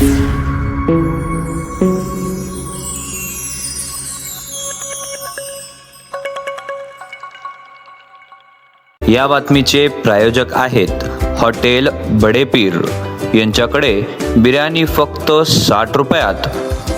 या बातमीचे प्रायोजक आहेत हॉटेल बडेपीर। यांच्याकडे बिर्याणी फक्त 60 रुपयात,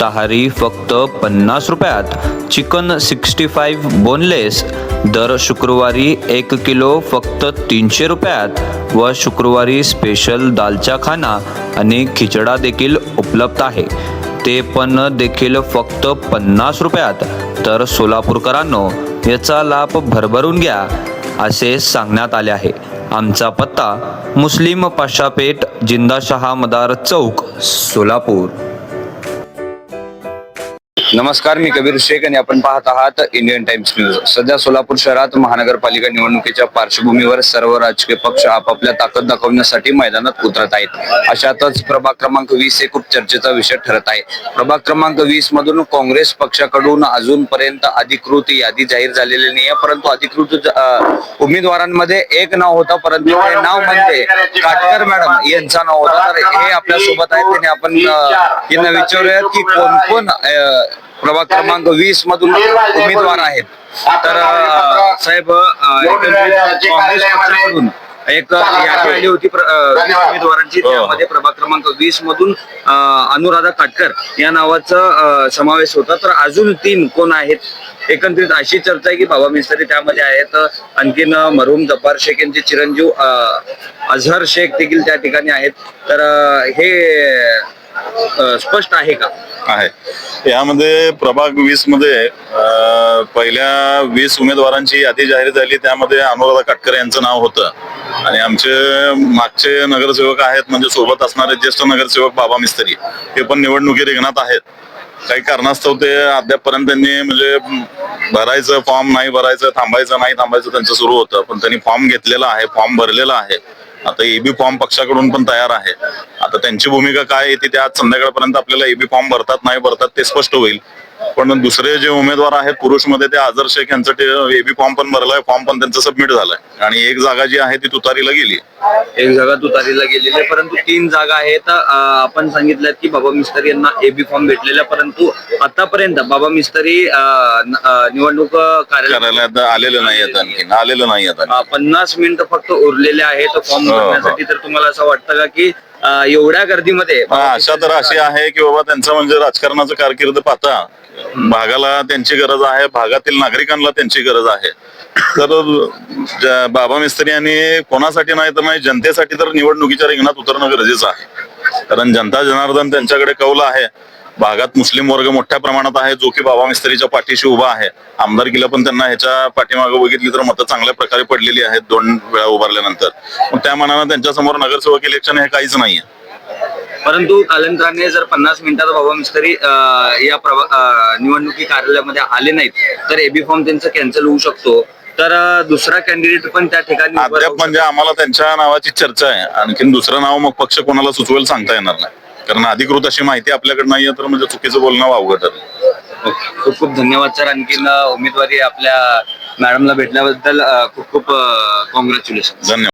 तहारी फक्त 50 रुपयात, चिकन 65 बोनलेस दर शुक्रवारी 1 किलो फक्त 300 रुपयात व शुक्रवारी स्पेशल दालचा खाना आणि खिचडा देखील उपलब्ध आहे, ते पण देखील फक्त 50 रुपयात। तर सोलापूरकरांनो, याचा लाभ भरभरून घ्या असे सांगण्यात आले आहे। आमचा पत्ता मुस्लिम पाशापेठ, जिंदाशहा मदार चौक, सोलापूर। नमस्कार, मी कबीर शेख आणि आपण पाहत आहात इंडियन टाइम्स न्यूज। सध्या सोलापूर शहरात महानगरपालिका निवडणुकीच्या पार्श्वभूमीवर सर्व राजकीय पक्ष आपापल्या ताकद दाखवण्यासाठी मैदानात उतरत आहेत। अशातच प्रभाग क्रमांक 20 हे खूप चर्चेचा विषय ठरत आहे। प्रभाग क्रमांक 20 मधून काँग्रेस पक्षाकडून अजूनपर्यंत अधिकृत यादी जाहीर झालेली नाही आहे, परंतु अधिकृत उमेदवारांमध्ये एक नाव होतं, परंतु हे नाव म्हणजे काटकर मॅडम यांचं नाव होतं। तर हे आपल्या सोबत आहेत, त्याने आपण यांना विचारूयात की कोण कोण प्रभाग क्रमांक 20 मधून उमेदवार आहेत। तर साहेब, काँग्रेस पक्षाकडून एक यादी आली होती उमेदवारांची, त्यामध्ये प्रभाग क्रमांक 20 मधून अनुराधा काटकर या नावाचा समावेश होता। तर अजून 3 कोण आहेत? एकंदरीत अशी चर्चा आहे की बाबा मिस्त्री त्यामध्ये आहेत, आणखीन मरहूम जब्बार शेख यांचे चिरंजीव अझहर शेख देखील त्या ठिकाणी आहेत। तर हे स्पष्ट आहे का? आहे। यामध्ये प्रभाग 20 मध्ये पहिल्या 20 उमेदवारांची यादी जाहीर झाली, त्यामध्ये अनुराधा काटकर यांचं नाव होतं आणि आमचे मागचे नगरसेवक आहेत, म्हणजे सोबत असणारे ज्येष्ठ नगरसेवक बाबा मिस्त्री, हे पण निवडणुकी रिंगणात आहेत। काही कारणास्तव ते अद्यापपर्यंत त्यांनी म्हणजे भरायचं फॉर्म नाही भरायचं, थांबायचं नाही थांबायचं त्यांचं सुरू होतं, पण त्यांनी फॉर्म घेतलेला आहे, फॉर्म भरलेला आहे। आता एबी फॉर्म पक्षाकडून पण तयार आहे। आता त्यांची भूमिका काय येते ते आज संध्याकाळपर्यंत आपल्याला एबी फॉर्म भरतात नाही भरतात ते स्पष्ट होईल। पण दुसरे जे उमेदवार आहेत पुरुषमध्ये, ते अझहर शेख यांचं एबी फॉर्म पण भरलाय, फॉर्म पण त्यांचं सबमिट झालाय आणि एक जागा जी आहे ती तुतारीला गेली, एक जागा तुतारीला गेलेली आहे, परंतु 3 जागा आहेत। आपण सांगितलं की बाबा मिस्त्री यांना एबी फॉर्म भेटलेला, परंतु आतापर्यंत बाबा मिस्त्री निवडणूक कार्यालयात आलेलं नाही आहेत, आणखी आलेलं नाही आहेत। 50 मिनिटं फक्त उरलेले आहेत फॉर्म भरण्यासाठी। तर तुम्हाला असं वाटतं का की एवढ्या गर्दीमध्ये? आशा तर अशी आहे की बाबा त्यांचं म्हणजे राजकारणाचं कारकीर्द पाहता भागाला त्यांची गरज आहे, भागातील नागरिकांना त्यांची गरज आहे। तर बाबा मिस्त्री यांनी कोणासाठी नाही तर नाही जनतेसाठी तर निवडणुकीच्या रिंगणात उतरणं गरजेचं आहे, कारण जनता जनार्दन त्यांच्याकडे कौल आहे। भागात मुस्लिम वर्ग मोठ्या प्रमाणात आहे, जो की बाबा मिस्त्रीच्या पाठीशी उभा आहे। आमदारकीला पण त्यांना ह्याच्या पाठीमागे बघितली तर मतं चांगल्या प्रकारे पडलेली आहेत 2 वेळा उभारल्यानंतर, पण त्या मानानं त्यांच्या समोर नगरसेवक इलेक्शन हे काहीच नाहीये। परंतु कालांतराने जर 50 मिनिटात बाबा मिस्त्री या निवडणुकी कार्यालयामध्ये आले नाहीत तर एबी फॉर्म त्यांचा कॅन्सल होऊ शकतो। तर दुसरा कॅन्डिडेट पण त्या ठिकाणी अद्याप म्हणजे आम्हाला त्यांच्या नावाची चर्चा आहे, आणखीन दुसरं नाव मग पक्ष कोणाला सुचवेल सांगता येणार नाही, कारण अधिकृत अशी माहिती आपल्याकडे नाहीये, तर म्हणजे चुकीचं बोलणं वावगं ठरेल। खूप खूप धन्यवाद सर। आणखीन उमेदवारी आपल्या मॅडमला भेटल्याबद्दल खूप खूप कॉंग्रॅच्युलेशन। धन्यवाद।